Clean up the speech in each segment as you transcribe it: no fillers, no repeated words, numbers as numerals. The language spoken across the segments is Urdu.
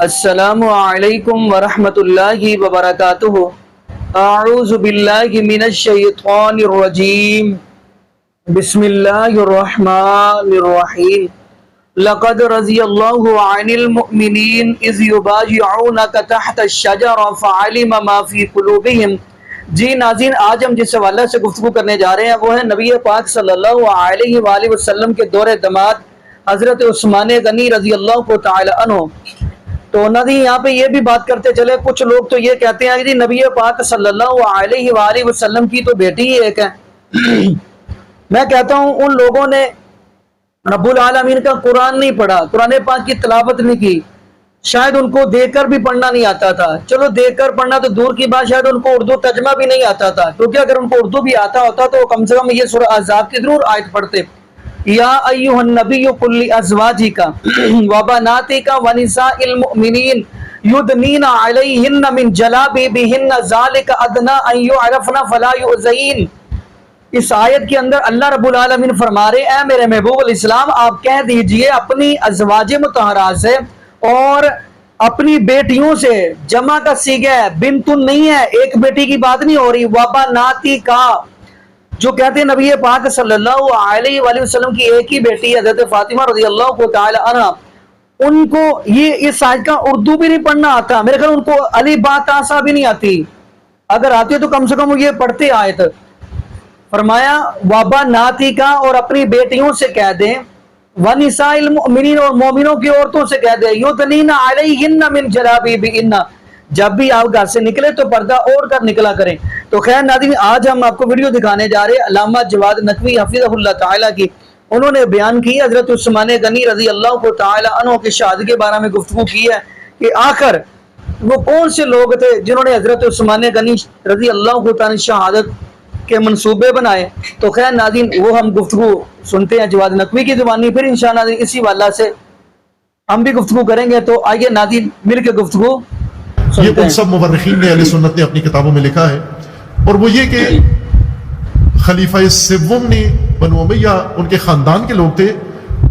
السلام علیکم ورحمۃ اللہ وبرکاتہ۔ اعوذ باللہ من الشیطان الرجیم، بسم اللہ الرحمن الرحیم۔ لقد رضی اللہ عن المؤمنین اذ یبایعونک تحت الشجرۃ فعلم ما فی قلوبہم۔ جی ناظرین، آج ہم جس حوالے سے گفتگو کرنے جا رہے ہیں وہ ہے نبی پاک صلی اللہ علیہ وآلہ وسلم کے دور دماد حضرت عثمان غنی رضی اللہ تعالی عنہ۔ تو نبی یہاں پہ یہ بھی بات کرتے چلے، کچھ لوگ تو یہ کہتے ہیں کہ نبی پاک صلی اللہ علیہ وآلہ وسلم کی تو بیٹی ہی ایک ہے۔ میں کہتا ہوں ان لوگوں نے رب العالمین کا قرآن نہیں پڑھا، قرآن پاک کی تلاوت نہیں کی، شاید ان کو دیکھ کر بھی پڑھنا نہیں آتا تھا۔ چلو دیکھ کر پڑھنا تو دور کی بات، شاید ان کو اردو ترجمہ بھی نہیں آتا تھا، کیونکہ اگر ان کو اردو بھی آتا ہوتا تو کم سے کم یہ سورہ احزاب کی ضرور آیت پڑھتے، یا ایھا النبی قل لازواجک وبناتک ونساء المؤمنین یدنین علیہن من جلابیبہن ذالک ادنی ان یعرفن فلا یؤذین۔ اس آیت کے اندر اللہ رب العالمین فرما رہے اے میرے محبوب علیہ السلام، آپ کہہ دیجئے اپنی ازواج مطہرات سے اور اپنی بیٹیوں سے، جمع کا صیغہ ہے، بنتن نہیں ہے، ایک بیٹی کی بات نہیں ہو رہی، وبناتی کا، جو کہتے ہیں نبی پاک صلی اللہ علیہ وآلہ وسلم کی ایک ہی بیٹی حضرت فاطمہ رضی اللہ تعالی عنہ، ان کو یہ اس آیت کا اردو بھی نہیں پڑھنا آتا، میرے خیال ان کو الف با تا سا بھی نہیں آتی، اگر آتی ہے تو کم سے کم وہ یہ پڑھتے آیت۔ فرمایا وبناتی کا، اور اپنی بیٹیوں سے کہہ دیں، ونساء المؤمنین، اور مومنوں کی عورتوں سے کہہ دیں، یدنین علیہن من جلابیبہن، جب بھی آپ گھر سے نکلے تو پردہ اوڑھ کر نکلا کریں۔ تو خیر ناظرین، آج ہم آپ کو ویڈیو دکھانے جا رہے ہیں علامہ جواد نقوی حفظہ اللہ تعالیٰ کی۔ انہوں نے بیان کی حضرت عثمان غنی رضی اللہ تعالی عنہ کی شہادت کے بارے میں گفتگو کی ہے کہ آخر وہ کون سے لوگ تھے جنہوں نے حضرت عثمان غنی رضی اللہ تعالی شہادت کے منصوبے بنائے۔ تو خیر ناظرین، وہ ہم گفتگو سنتے ہیں جواد نقوی کی زبانی، پھر انشاءاللہ اسی والا سے ہم بھی گفتگو کریں گے۔ تو آئیے ناظرین مل کے گفتگو یہ ان سب مورخین نے اہل سنت نے اپنی کتابوں میں لکھا ہے، اور وہ یہ کہ خلیفہ سوم نے بنو امیہ ان کے خاندان کے لوگ تھے،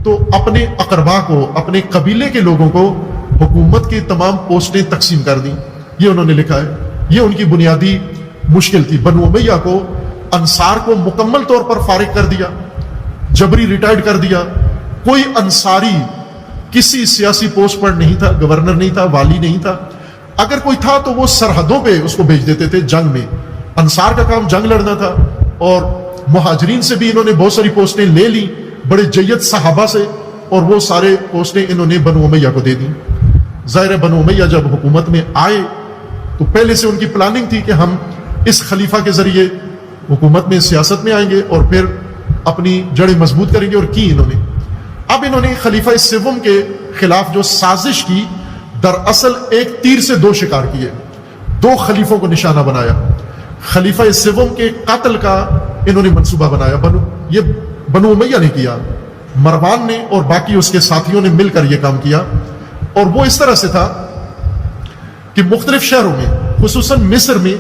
تو اپنے اقربا کو، اپنے قبیلے کے لوگوں کو حکومت کی تمام پوسٹیں تقسیم کر دیں، یہ انہوں نے لکھا ہے۔ یہ ان کی بنیادی مشکل تھی۔ بنو امیہ کو، انصار کو مکمل طور پر فارغ کر دیا، جبری ریٹائرڈ کر دیا۔ کوئی انصاری کسی سیاسی پوسٹ پر نہیں تھا، گورنر نہیں تھا، والی نہیں تھا، اگر کوئی تھا تو وہ سرحدوں پہ اس کو بھیج دیتے تھے جنگ میں۔ انصار کا کام جنگ لڑنا تھا، اور مہاجرین سے بھی انہوں نے بہت ساری پوسٹیں لے لی، بڑے جید صحابہ سے، اور وہ سارے پوسٹیں انہوں نے بنو امیہ کو دے دی۔ ظاہر بنو امیہ جب حکومت میں آئے تو پہلے سے ان کی پلاننگ تھی کہ ہم اس خلیفہ کے ذریعے حکومت میں، سیاست میں آئیں گے اور پھر اپنی جڑیں مضبوط کریں گے، اور کی انہوں نے۔ اب انہوں نے خلیفہ سوم کے خلاف جو سازش کی، دراصل ایک تیر سے دو شکار کیے، دو خلیفوں کو نشانہ بنایا۔ خلیفہ سوم کے قتل کا انہوں نے منصوبہ بنایا، یہ بنو امیہ نے کیا، مروان نے اور باقی اس کے ساتھیوں نے مل کر یہ کام کیا۔ اور وہ اس طرح سے تھا کہ مختلف شہروں میں، خصوصاً مصر میں،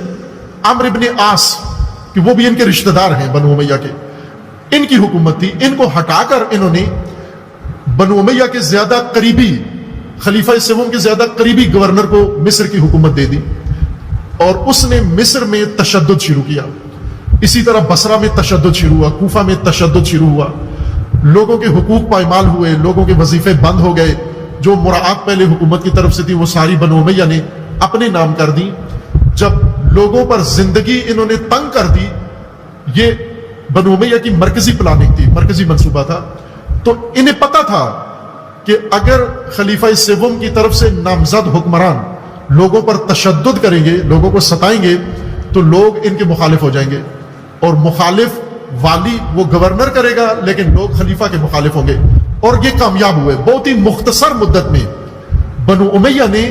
عمرو ابن عاص کہ وہ بھی ان کے رشتہ دار ہیں بنو امیہ کے، ان کی حکومت تھی۔ ان کو ہٹا کر انہوں نے بنو امیہ کے زیادہ قریبی، خلیفہ سوم کے زیادہ قریبی گورنر کو مصر کی حکومت دے دی، اور اس نے مصر میں تشدد شروع کیا۔ اسی طرح بصرہ میں تشدد شروع ہوا، کوفہ میں تشدد شروع ہوا، لوگوں کے حقوق پائمال ہوئے، لوگوں کے وظیفے بند ہو گئے، جو مراعات پہلے حکومت کی طرف سے تھی وہ ساری بنو امیہ نے اپنے نام کر دی۔ جب لوگوں پر زندگی انہوں نے تنگ کر دی، یہ بنو امیہ کی مرکزی پلاننگ تھی، مرکزی منصوبہ تھا، تو انہیں پتہ تھا کہ اگر خلیفہ سوم کی طرف سے نامزد حکمران لوگوں پر تشدد کریں گے، لوگوں کو ستائیں گے، تو لوگ ان کے مخالف ہو جائیں گے، اور مخالف والی وہ گورنر کرے گا لیکن لوگ خلیفہ کے مخالف ہوں گے، اور یہ کامیاب ہوئے۔ بہت ہی مختصر مدت میں بنو امیہ نے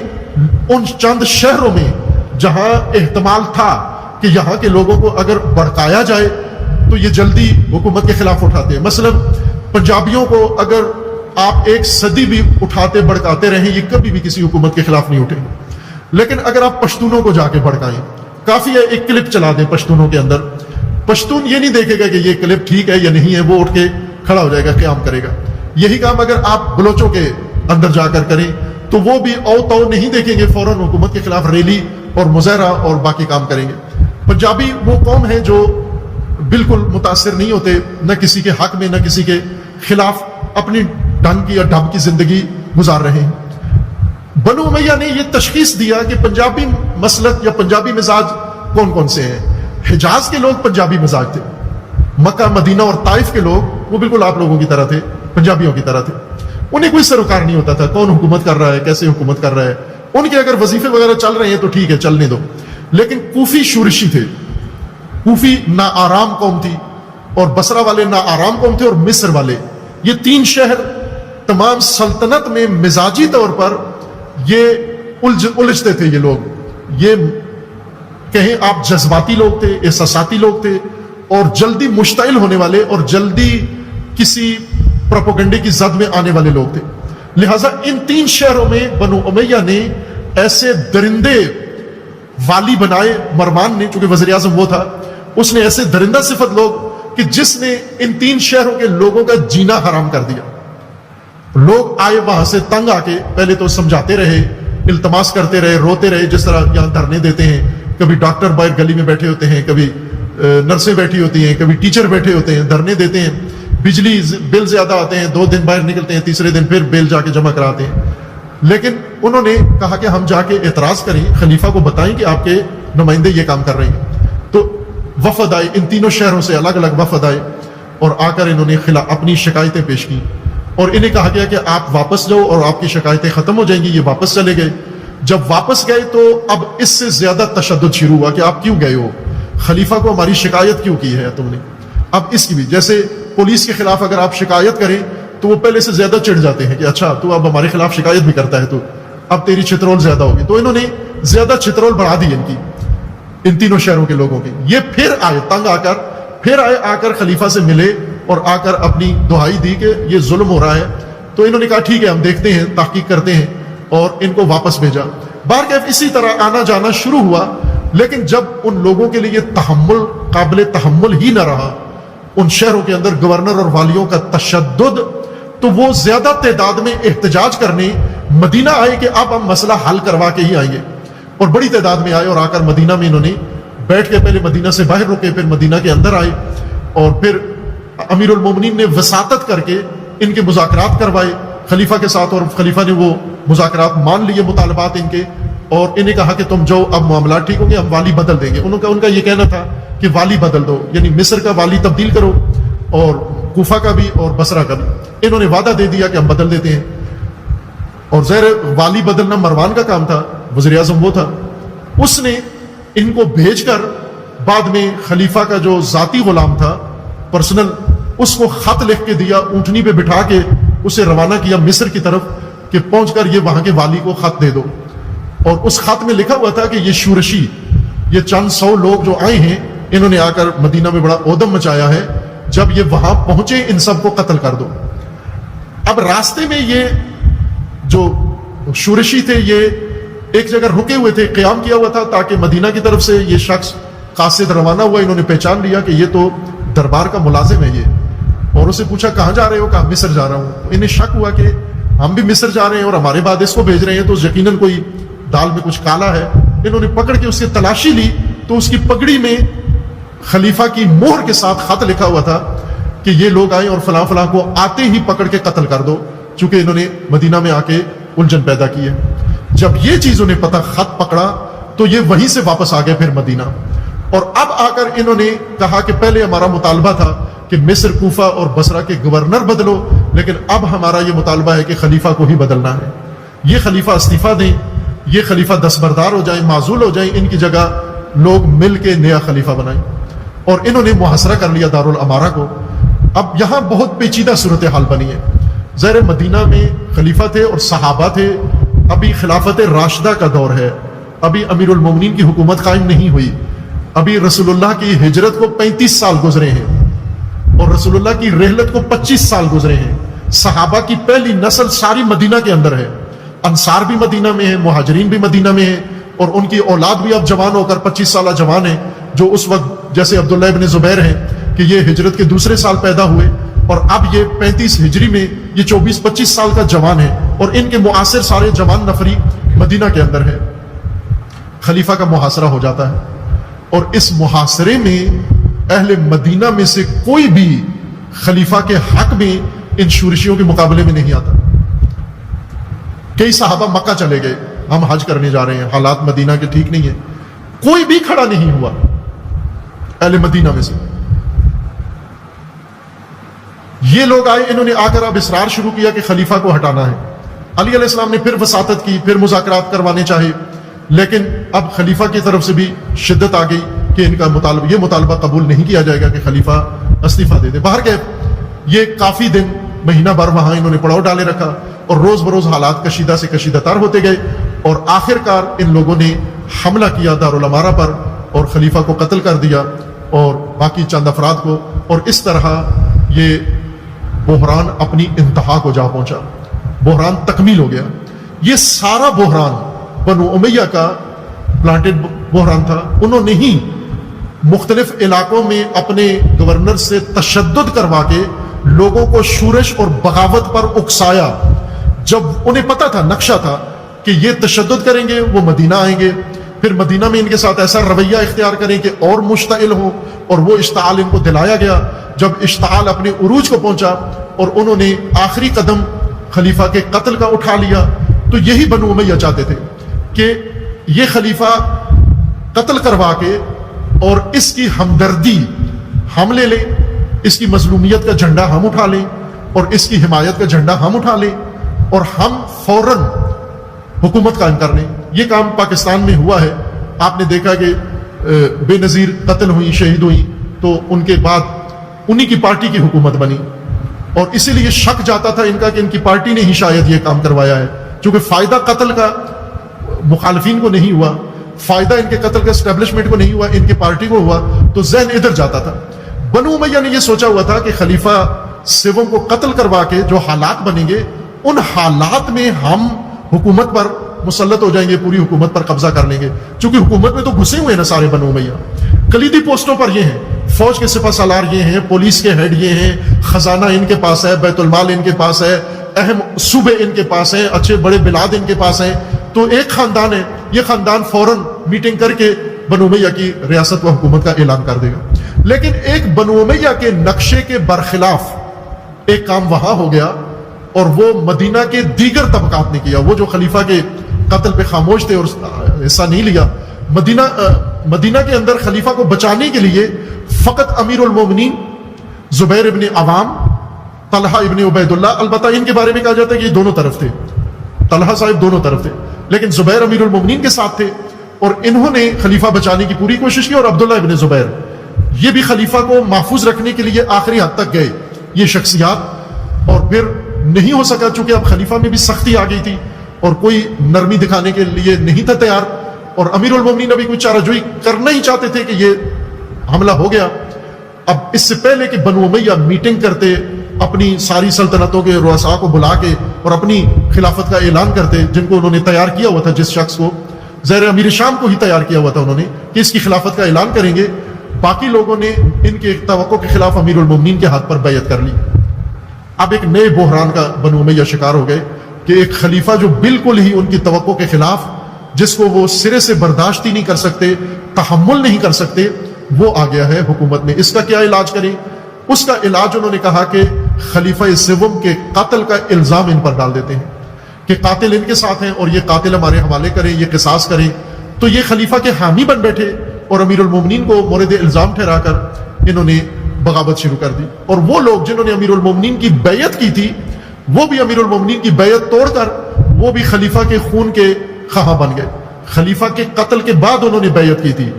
ان چند شہروں میں جہاں احتمال تھا کہ یہاں کے لوگوں کو اگر بھڑکایا جائے تو یہ جلدی حکومت کے خلاف اٹھاتے ہیں۔ مثلا پنجابیوں کو اگر آپ ایک صدی بھی اٹھاتے بھڑکاتے رہیں، یہ کبھی بھی کسی حکومت کے خلاف نہیں اٹھیں گے۔ لیکن اگر آپ پشتونوں کو جا کے بھڑکائیں، کافی ہے ایک کلپ چلا دیں پشتونوں کے اندر، پشتون یہ نہیں دیکھے گا کہ یہ کلپ ٹھیک ہے یا نہیں ہے، وہ اٹھ کے کھڑا ہو جائے گا، قیام کرے گا۔ یہی کام اگر آپ بلوچوں کے اندر جا کر کریں تو وہ بھی او تو نہیں دیکھیں گے، فوراً حکومت کے خلاف ریلی اور مظاہرہ اور باقی کام کریں گے۔ پنجابی وہ قوم ہے جو بالکل متاثر نہیں ہوتے، نہ کسی کے حق میں نہ کسی کے خلاف، اپنی ڈھنگ کی اور ڈھب کی زندگی گزار رہے ہیں۔ بنو امیہ نے یہ تشخیص دیا کہ پنجابی مسلک یا پنجابی مزاج کون کون سے ہیں۔ حجاز کے لوگ پنجابی مزاج تھے، مکہ مدینہ اور طائف کے لوگ وہ بالکل آپ لوگوں کی طرح تھے، پنجابیوں کی طرح تھے، انہیں کوئی سروکار نہیں ہوتا تھا کون حکومت کر رہا ہے، کیسے حکومت کر رہا ہے، ان کے اگر وظیفے وغیرہ چل رہے ہیں تو ٹھیک ہے چلنے دو۔ لیکن کوفی شورشی تھے، کوفی نا آرام قوم تھی، اور بصرہ والے نا آرام قوم تھے، اور مصر والے، یہ تین شہر تمام سلطنت میں مزاجی طور پر یہ الجھتے تھے۔ یہ لوگ یہ کہیں آپ جذباتی لوگ تھے، احساساتی لوگ تھے، اور جلدی مشتعل ہونے والے اور جلدی کسی پروپیگنڈے کی زد میں آنے والے لوگ تھے۔ لہٰذا ان تین شہروں میں بنو امیہ نے ایسے درندے والی بنائے، مروان نے، چونکہ وزیر اعظم وہ تھا، اس نے ایسے درندہ صفت لوگ کہ جس نے ان تین شہروں کے لوگوں کا جینا حرام کر دیا۔ لوگ آئے وہاں سے تنگ آ کے، پہلے تو سمجھاتے رہے، التماس کرتے رہے، روتے رہے، جس طرح یہاں دھرنے دیتے ہیں، کبھی ڈاکٹر باہر گلی میں بیٹھے ہوتے ہیں، کبھی نرسیں بیٹھی ہوتی ہیں، کبھی ٹیچر بیٹھے ہوتے ہیں، دھرنے دیتے ہیں، بجلی بل زیادہ آتے ہیں، 2 دن باہر نکلتے ہیں، تیسرے دن پھر بل جا کے جمع کراتے ہیں۔ لیکن انہوں نے کہا کہ ہم جا کے اعتراض کریں، خلیفہ کو بتائیں کہ آپ کے نمائندے یہ کام کر رہے ہیں۔ تو وفد آئے، ان تینوں شہروں سے الگ الگ وفد آئے، اور آ کر انہوں نے اپنی شکایتیں پیش کی، اور انہیں کہا گیا کہ آپ واپس جاؤ اور آپ کی شکایتیں ختم ہو جائیں گی۔ یہ واپس چلے گئے۔ جب واپس گئے تو اب اس سے زیادہ تشدد شروع ہوا کہ آپ کیوں گئے ہو، خلیفہ کو ہماری شکایت کیوں کی ہے تم نے۔ اب اس کی بھی، جیسے پولیس کے خلاف اگر آپ شکایت کریں تو وہ پہلے سے زیادہ چڑھ جاتے ہیں کہ اچھا تو اب ہمارے خلاف شکایت بھی کرتا ہے تو اب تیری چھترول زیادہ ہوگی۔ تو انہوں نے زیادہ چھترول بڑھا دی ان کی، ان تینوں شہروں کے لوگوں کی۔ یہ پھر آئے تنگ آ کر، پھر آئے آ کر خلیفہ سے ملے اور آ کر اپنی دہائی دی کہ یہ ظلم ہو رہا ہے۔ تو انہوں نے کہا ٹھیک ہے ہم دیکھتے ہیں، تحقیق کرتے ہیں، اور ان کو واپس بھیجا۔ بہرکیف اسی طرح آنا جانا شروع ہوا، لیکن جب ان لوگوں کے لیے تحمل قابل تحمل ہی نہ رہا، ان شہروں کے اندر گورنر اور والیوں کا تشدد، تو وہ زیادہ تعداد میں احتجاج کرنے مدینہ آئے کہ اب ہم مسئلہ حل کروا کے ہی آئیں گے، اور بڑی تعداد میں آئے، اور آ کر مدینہ میں انہوں نے بیٹھ کے، پہلے مدینہ سے باہر رکے، پھر مدینہ کے اندر آئے، اور پھر امیر المومنین نے وساطت کر کے ان کے مذاکرات کروائے خلیفہ کے ساتھ، اور خلیفہ نے وہ مذاکرات مان لیے، مطالبات ان کے، اور انہیں کہا کہ تم جاؤ، اب معاملات ٹھیک ہوں گے، ہم والی بدل دیں گے۔ ان کا یہ کہنا تھا کہ والی بدل دو، یعنی مصر کا والی تبدیل کرو، اور کوفہ کا بھی اور بصرہ کا بھی۔ انہوں نے وعدہ دے دیا کہ ہم بدل دیتے ہیں، اور ظاہر والی بدلنا مروان کا کام تھا، وزیر اعظم وہ تھا، اس نے ان کو بھیج کر بعد میں خلیفہ کا جو ذاتی غلام تھا پرسنل، اس کو خط لکھ کے دیا، اونٹنی پہ بٹھا کے اسے روانہ کیا مصر کی طرف کہ پہنچ کر یہ وہاں کے والی کو خط دے دو۔ اور اس خط میں لکھا ہوا تھا کہ یہ شورشی، یہ چند 100 لوگ جو آئے ہیں، انہوں نے آ کر مدینہ میں بڑا اودم مچایا ہے، جب یہ وہاں پہنچے ان سب کو قتل کر دو۔ اب راستے میں یہ جو شورشی تھے یہ ایک جگہ رکے ہوئے تھے، قیام کیا ہوا تھا تاکہ مدینہ کی طرف سے یہ شخص قاصد روانہ ہوا، انہوں نے پہچان لیا کہ یہ تو دربار کا ملازم ہے یہ، اور اسے پوچھا کہاں جا رہے ہو؟ کہا مصر جا رہا ہوں۔ انہیں شک ہوا کہ ہم بھی مصر جا رہے ہیں اور ہمارے بعد اس کو بھیج رہے ہیں، تو یقیناً کوئی دال میں کچھ کالا ہے۔ انہوں نے پکڑ کے اس کی تلاشی لی تو اس کی پگڑی میں خلیفہ کی مہر کے ساتھ خط لکھا ہوا تھا کہ یہ لوگ آئے اور فلاں فلاں کو آتے ہی پکڑ کے قتل کر دو، چونکہ انہوں نے مدینہ میں آ کے الجھن پیدا کی ہے۔ جب یہ چیز انہیں پتہ، خط پکڑا، تو یہ وہیں سے واپس آ گئے پھر مدینہ، اور اب آ کر انہوں نے کہا کہ پہلے ہمارا مطالبہ تھا کہ مصر، کوفہ اور بصرہ کے گورنر بدلو، لیکن اب ہمارا یہ مطالبہ ہے کہ خلیفہ کو ہی بدلنا ہے، یہ خلیفہ استعفیٰ دیں، یہ خلیفہ دستبردار ہو جائیں، معزول ہو جائیں، ان کی جگہ لوگ مل کے نیا خلیفہ بنائیں۔ اور انہوں نے محاصرہ کر لیا دارالامارہ کو۔ اب یہاں بہت پیچیدہ صورتحال بنی ہے۔ ظاہر مدینہ میں خلیفہ تھے اور صحابہ تھے، ابھی خلافت راشدہ کا دور ہے، ابھی امیر المومنین کی حکومت قائم نہیں ہوئی، ابھی رسول اللہ کی ہجرت کو 35 سال گزرے ہیں، اور رسول اللہ کی رحلت کو 25 سال گزرے ہیں۔ صحابہ کی پہلی نسل ساری مدینہ کے اندر ہے، انصار بھی مدینہ میں ہیں، مہاجرین بھی مدینہ میں ہیں، اور ان کی اولاد بھی اب جوان ہو کر 25 سالہ جوان ہیں، جو اس وقت جیسے عبداللہ ابن زبیر ہیں کہ یہ ہجرت کے دوسرے سال پیدا ہوئے، اور اب یہ 35 ہجری میں یہ 24-25 سال کا جوان ہے اور ان کے معاصر سارے جوان نفری مدینہ کے اندر ہے. خلیفہ کا محاصرہ ہو جاتا ہے اور اس محاصرے میں اہل مدینہ میں سے کوئی بھی خلیفہ کے حق میں ان شورشیوں کے مقابلے میں نہیں آتا. کئی صحابہ مکہ چلے گئے, ہم حج کرنے جا رہے ہیں, حالات مدینہ کے ٹھیک نہیں ہیں, کوئی بھی کھڑا نہیں ہوا اہل مدینہ میں سے. یہ لوگ آئے, انہوں نے آ کر اب اصرار شروع کیا کہ خلیفہ کو ہٹانا ہے. علی علیہ السلام نے پھر وساطت کی, پھر مذاکرات کروانے چاہے, لیکن اب خلیفہ کی طرف سے بھی شدت آ گئی کہ ان کا یہ مطالبہ قبول نہیں کیا جائے گا کہ خلیفہ استعفیٰ دے دے. باہر گئے, یہ کافی دن, مہینہ بھر وہاں انہوں نے پڑاؤ ڈالے رکھا اور روز بروز حالات کشیدہ سے کشیدہ تر ہوتے گئے اور آخر کار ان لوگوں نے حملہ کیا دارالامارہ پر اور خلیفہ کو قتل کر دیا اور باقی چند افراد کو, اور اس طرح یہ بحران اپنی انتہا کو جا پہنچا, بحران تکمیل ہو گیا. یہ سارا بحران بنو امیہ کا پلانٹڈ بحران تھا. انہوں نے ہی مختلف علاقوں میں اپنے گورنر سے تشدد کروا کے لوگوں کو شورش اور بغاوت پر اکسایا. جب انہیں پتا تھا, نقشہ تھا کہ یہ تشدد کریں گے, وہ مدینہ آئیں گے, پھر مدینہ میں ان کے ساتھ ایسا رویہ اختیار کریں کہ اور مشتعل ہوں, اور وہ اشتعال ان کو دلایا گیا. جب اشتعال اپنے عروج کو پہنچا اور انہوں نے آخری قدم خلیفہ کے قتل کا اٹھا لیا, تو یہی بنو امیہ چاہتے تھے کہ یہ خلیفہ قتل کروا کے اور اس کی ہمدردی ہم لے لیں, اس کی مظلومیت کا جھنڈا ہم اٹھا لیں اور اس کی حمایت کا جھنڈا ہم اٹھا لیں اور ہم فوراً حکومت قائم کر لیں. یہ کام پاکستان میں ہوا ہے. آپ نے دیکھا کہ بے نظیر قتل ہوئی, شہید ہوئی, تو ان کے بعد انہی کی پارٹی کی حکومت بنی, اور اسی لیے شک جاتا تھا ان کا کہ ان کی پارٹی نے ہی شاید یہ کام کروایا ہے, چونکہ فائدہ قتل کا مخالفین کو نہیں ہوا, فائدہ ان کے قتل کا اسٹیبلشمنٹ کو نہیں ہوا, ان کی پارٹی کو ہوا, تو ذہن ادھر جاتا تھا. بنو امیہ نے یہ سوچا ہوا تھا کہ خلیفہ سوم کو قتل کروا کے جو حالات بنیں گے, ان حالات میں ہم حکومت پر مسلط ہو جائیں گے, پوری حکومت پر قبضہ کر لیں گے. چونکہ حکومت میں تو گھسے ہوئے ہیں نا سارے بنو امیہ, کلیدی پوسٹوں پر یہ ہیں, فوج کے سپہ سالار یہ ہیں, پولیس کے ہیڈ یہ ہیں, خزانہ ان کے پاس ہے, بیت المال ان کے پاس ہے, اہم صوبے ان کے پاس ہیں, اچھے بڑے بلاد ان کے پاس ہیں. تو ایک خاندان ہے, یہ خاندان فوراً میٹنگ کر کے بنو امیہ کی ریاست و حکومت کا اعلان کر دے گا. لیکن ایک بنو امیہ کے نقشے کے برخلاف ایک کام وہاں ہو گیا, اور وہ مدینہ کے دیگر طبقات نے کیا. وہ جو خلیفہ کے قتل پہ خاموش تھے اور حصہ نہیں لیا, مدینہ کے اندر خلیفہ کو بچانے کے لیے فقط امیر المومنین زبیر ابن عوام, طلحہ ابن عبید اللہ, البتہ ان کے بارے میں کہا جاتا ہے کہ یہ دونوں طرف تھے, طلحہ صاحب دونوں طرف تھے, لیکن زبیر امیر المومنین کے ساتھ تھے, اور انہوں نے خلیفہ بچانے کی پوری کوشش کی. اور عبداللہ ابن زبیر یہ بھی خلیفہ کو محفوظ رکھنے کے لیے آخری حد تک گئے, یہ شخصیات. اور پھر نہیں ہو سکا, چونکہ اب خلیفہ میں بھی سختی آ گئی تھی اور کوئی نرمی دکھانے کے لیے نہیں تھا تیار, اور امیر المومنین ابھی کوئی چارہ جوئی کرنا ہی چاہتے تھے کہ یہ حملہ ہو گیا. اب اس سے پہلے کہ بنو امیہ میٹنگ کرتے, اپنی ساری سلطنتوں کے رؤساء کو بلا کے اور اپنی خلافت کا اعلان کرتے, جن کو انہوں نے تیار کیا ہوا تھا, جس شخص کو زیر امیر شام کو ہی تیار کیا ہوا تھا انہوں نے کہ اس کی خلافت کا اعلان کریں گے, باقی لوگوں نے ان کے توقع کے خلاف امیر المومنین کے ہاتھ پر بیعت کر لی. اب ایک نئے بحران کا بنو امیہ شکار ہو گئے کہ ایک خلیفہ جو بالکل ہی ان کی توقع کے خلاف, جس کو وہ سرے سے برداشت ہی نہیں کر سکتے, تحمل نہیں کر سکتے, وہ آ گیا ہے حکومت میں. اس کا کیا علاج کریں؟ اس کا علاج انہوں نے کہا کہ خلیفہ سوم کے قتل کا الزام ان پر ڈال دیتے ہیں کہ قاتل ان کے ساتھ ہیں اور یہ قاتل ہمارے حوالے کریں, یہ قصاص کریں. تو یہ خلیفہ کے حامی بن بیٹھے اور امیر المومنین کو مورد الزام ٹھہرا کر انہوں نے بغاوت شروع کر دی. اور وہ لوگ جنہوں نے امیر المومنین کی بیعت کی تھی, وہ بھی امیر المومنین کی بیعت توڑ کر وہ بھی خلیفہ کے خون کے خواہاں بن گئے. خلیفہ کے قتل کے بعد انہوں نے بیعت کی تھی.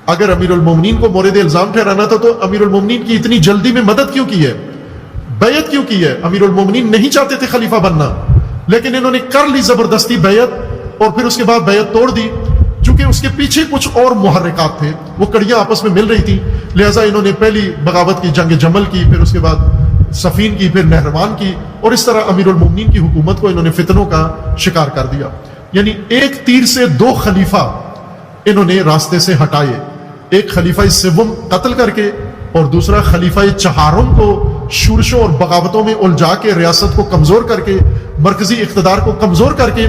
اگر امیر المومنین کو مورد الزام ٹھہرانا تھا تو امیر المومنین کی اتنی جلدی میں مدد کیوں کی ہے, بیعت کیوں کی ہے؟ امیر المومنین نہیں چاہتے تھے خلیفہ بننا, لیکن انہوں نے کر لی زبردستی بیعت, اور پھر اس کے بعد بیعت توڑ دی. چونکہ اس کے پیچھے کچھ اور محرکات تھے, وہ کڑیاں آپس میں مل رہی تھی, لہٰذا انہوں نے پہلی بغاوت کی, جنگ جمل کی, پھر اس کے بعد صفین کی, پھر نہروان کی, اور اس طرح امیر المومنین کی حکومت کو انہوں نے فتنوں کا شکار کر دیا. یعنی ایک تیر سے دو خلیفہ انہوں نے راستے سے ہٹائے, ایک خلیفہ سوم قتل کر کے اور دوسرا خلیفہ چہارم کو شورشوں اور بغاوتوں میں الجھا کے ریاست کو کمزور کر کے، مرکزی اقتدار کو کمزور کر کے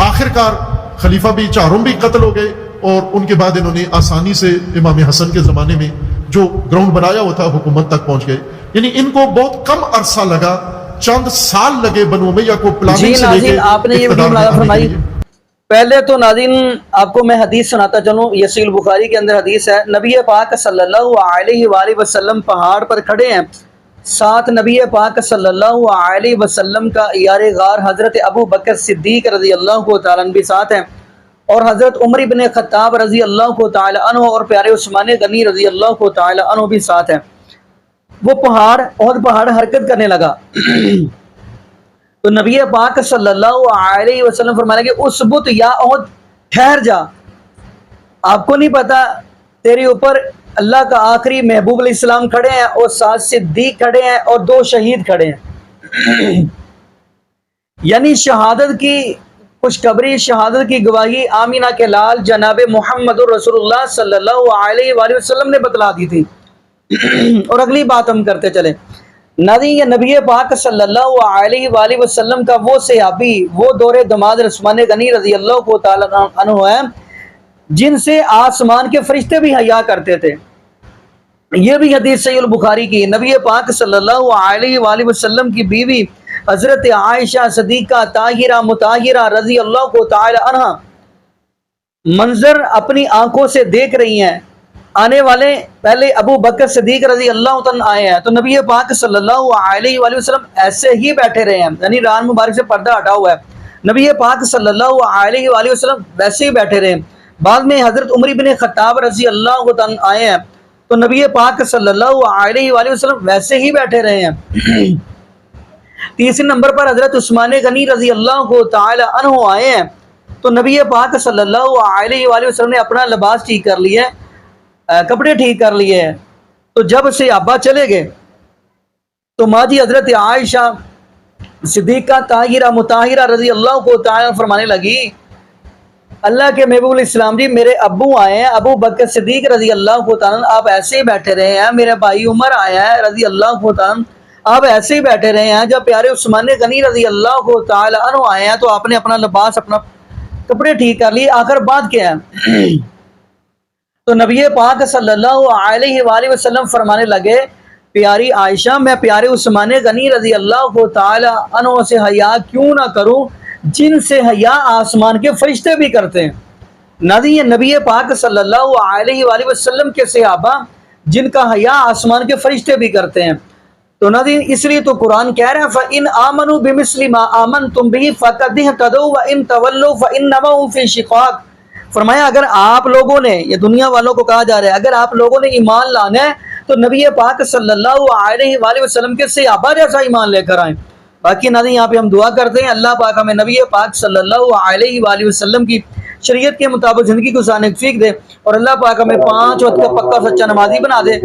آخرکار خلیفہ بھی چاروں بھی قتل ہو گئے، اور ان کے بعد انہوں نے آسانی سے امام حسن کے زمانے میں جو گراؤنڈ بنایا ہوا تھا حکومت تک پہنچ گئے۔ یعنی ان کو بہت کم عرصہ لگا، چند سال لگے بنو امیہ کو پلاننگ سے لے کے آپ نے یہ ویڈیو اقتدار میں آنے فرمائی۔ کے لیے۔ پہلے تو ناظرین آپ کو میں حدیث سناتا چلوں، یہ صحیح البخاری کے اندر حدیث ہے، نبی پاک صلی اللہ علیہ وآلہ وسلم پہاڑ پر کھڑے ہیں، ساتھ نبی پاک صلی اللہ علیہ وسلم کا یار غار حضرت ابو بکر صدیق رضی اللہ تعالیٰ عنہ بھی ساتھ ہیں، اور حضرت عمر بن خطاب رضی اللہ تعالی عنہ اور پیارے عثمان غنی رضی اللہ تعالی عنہ بھی ساتھ ہیں۔ وہ پہاڑ حرکت کرنے لگا تو نبی پاک صلی اللہ علیہ وسلم فرمانے لگے اسبت یا احد، ٹھہر جا، آپ کو نہیں پتا تیرے اوپر اللہ کا آخری محبوب علیہ السلام کھڑے ہیں، اور ساتھ صدیق کھڑے ہیں، اور 2 شہید کھڑے ہیں۔ یعنی شہادت کی خوشخبری، شہادت کی گواہی آمینہ کے لال جناب محمد رسول اللہ صلی اللہ علیہ وآلہ وسلم نے بتلا دی تھی۔ اور اگلی بات ہم کرتے چلے، نبی پاک صلی اللہ علیہ وآلہ وسلم کا وہ صحابی، وہ دور دماد عثمان غنی رضی اللہ تعالی عنہ ہے جن سے آسمان کے فرشتے بھی حیا کرتے تھے۔ یہ بھی حدیث صحیح البخاری کی، نبی پاک صلی اللہ علیہ وآلہ وسلم کی بیوی حضرت عائشہ صدیقہ طاہرہ مطہرہ رضی اللہ تعالی عنہ منظر اپنی آنکھوں سے دیکھ رہی ہیں، آنے والے پہلے ابو بکر صدیق رضی اللہ تعالی آئے ہیں، تو نبی پاک صلی اللہ علیہ وآلہ وسلم ایسے ہی بیٹھے رہے ہیں، یعنی ران مبارک سے پردہ ہٹا ہوا ہے، نبی پاک صلی اللہ علیہ وآلہ وسلم ویسے ہی بیٹھے رہے ہیں۔ بعد میں حضرت عمر بن خطاب رضی اللہ تعالی آئے ہیں، تو نبی پاک صلی اللہ علیہ وآلہ وسلم ویسے ہی بیٹھے رہے ہیں۔ تیسرے نمبر پر حضرت عثمان غنی رضی اللہ تعالی عنہ آئے ہیں، تو نبی پاک صلی اللہ علیہ وآلہ وسلم نے اپنا لباس ٹھیک کر لیا، کپڑے ٹھیک کر لیے ہیں۔ تو جب صحابہ چلے گئے تو ماجی حضرت عائشہ صدیقہ طاہرہ مطہرہ رضی اللہ تعالی عنہ فرمانے لگی، اللہ کے محبوب علیہ السلام جی میرے ابو آئے ہیں، ابو بکر صدیق رضی اللہ تعالی عنہ، آپ ایسے ہی بیٹھے رہے ہیں، میرے بھائی عمر آیا ہے رضی اللہ تعالی عنہ، آپ ایسے ہی بیٹھے رہے ہیں، جب پیارے عثمان غنی رضی اللہ تعالی عنہ آئے ہیں تو آپ نے اپنا لباس اپنا کپڑے ٹھیک کر لیے، آخر بات کیا ہے؟ تو نبی پاک صلی اللہ علیہ وآلہ وسلم فرمانے لگے، پیاری عائشہ میں پیارے عثمان غنی رضی اللہ تعالی عنہ سے حیا کیوں نہ کروں جن سے حیا آسمان کے فرشتے بھی کرتے ہیں۔ نبی پاک صلی اللہ علیہ وآلہ وسلم کے صحابہ جن کا حیا آسمان کے فرشتے بھی کرتے ہیں، تو اس لیے تو قرآن کہہ رہے ہیں فَإِنْ آمَنُوا بِمِثْلِ مَا آمَنْتُمْ بِهِ فَقَدِ اهْتَدَوْا وَإِنْ تَوَلَّوْا فَإِنَّمَا هُمْ فِي شِقَاقٍ۔ فرمایا اگر آپ لوگوں نے، یہ دنیا والوں کو کہا جا رہا ہے، اگر آپ لوگوں نے ایمان لانا ہے تو نبی پاک صلی اللہ علیہ وآلہ وسلم کے صحابہ جیسا ایمان لے کر آئیں۔ باقی ناظرین یہاں پہ ہم دعا کرتے ہیں اللہ پاک ہمیں نبی پاک صلی اللہ علیہ وآلہ وسلم کی شریعت کے مطابق زندگی گزارنے کی توفیق دے، اور اللہ پاک ہمیں 5 وقت کا پکا سچا نمازی بنا دے۔